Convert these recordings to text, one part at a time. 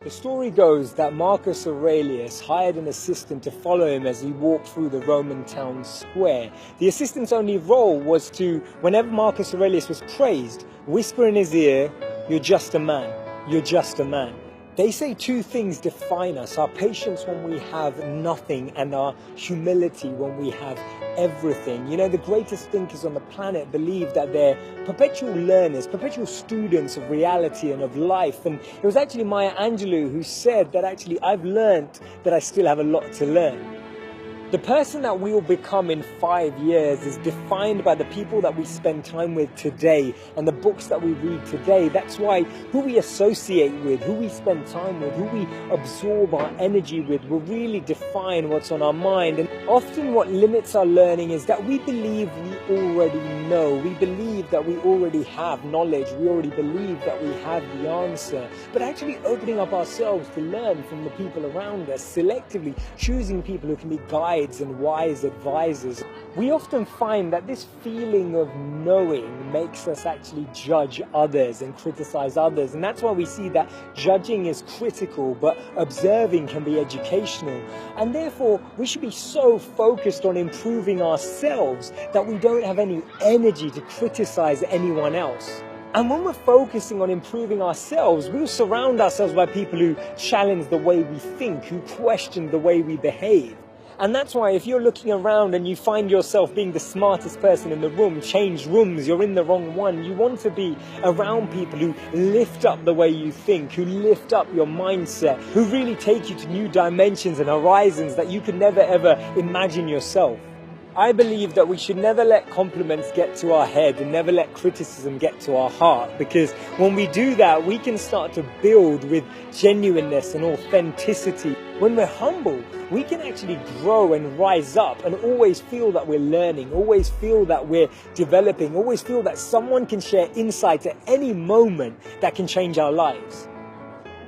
The story goes that Marcus Aurelius hired an assistant to follow him as he walked through the Roman town square. The assistant's only role was to, whenever Marcus Aurelius was praised, whisper in his ear, "You're just a man, you're just a man." They say two things define us: our patience when we have nothing and our humility when we have everything. You know, the greatest thinkers on the planet believe that they're perpetual learners, perpetual students of reality and of life. And it was actually Maya Angelou who said that actually I've learned that I still have a lot to learn. The person that we will become in 5 years is defined by the people that we spend time with today and the books that we read today. That's why who we associate with, who we spend time with, who we absorb our energy with will really define what's on our mind. And often what limits our learning is that we believe we already know. We believe that we already have knowledge. We already believe that we have the answer. But actually opening up ourselves to learn from the people around us, selectively choosing people who can be guides and wise advisors. We often find that this feeling of knowing makes us actually judge others and criticize others. And that's why we see that judging is critical, but observing can be educational. And therefore, we should be so focused on improving ourselves that we don't have any energy to criticize anyone else. And when we're focusing on improving ourselves, we'll surround ourselves by people who challenge the way we think, who question the way we behave. And that's why if you're looking around and you find yourself being the smartest person in the room, change rooms, you're in the wrong one. You want to be around people who lift up the way you think, who lift up your mindset, who really take you to new dimensions and horizons that you could never ever imagine yourself. I believe that we should never let compliments get to our head and never let criticism get to our heart, because when we do that, we can start to build with genuineness and authenticity. When we're humble, we can actually grow and rise up and always feel that we're learning, always feel that we're developing, always feel that someone can share insight at any moment that can change our lives.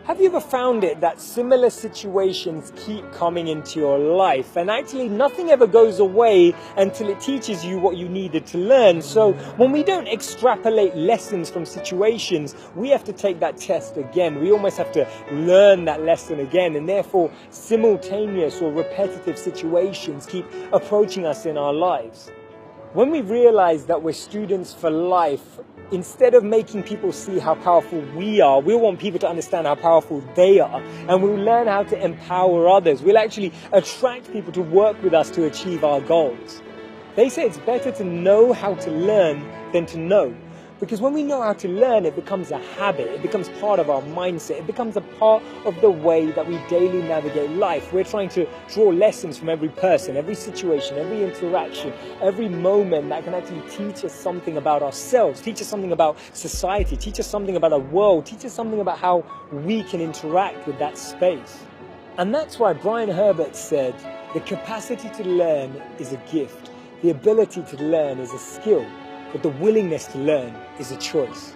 Have you ever found it that similar situations keep coming into your life and actually nothing ever goes away until it teaches you what you needed to learn? So when we don't extrapolate lessons from situations, we have to take that test again. We almost have to learn that lesson again, and therefore simultaneous or repetitive situations keep approaching us in our lives. When we realize that we're students for life, instead of making people see how powerful we are, we'll want people to understand how powerful they are, and we'll learn how to empower others. We'll actually attract people to work with us to achieve our goals. They say it's better to know how to learn than to know. Because when we know how to learn, it becomes a habit, it becomes part of our mindset, it becomes a part of the way that we daily navigate life. We're trying to draw lessons from every person, every situation, every interaction, every moment that can actually teach us something about ourselves, teach us something about society, teach us something about our world, teach us something about how we can interact with that space. And that's why Brian Herbert said, the capacity to learn is a gift, the ability to learn is a skill, but the willingness to learn is a choice.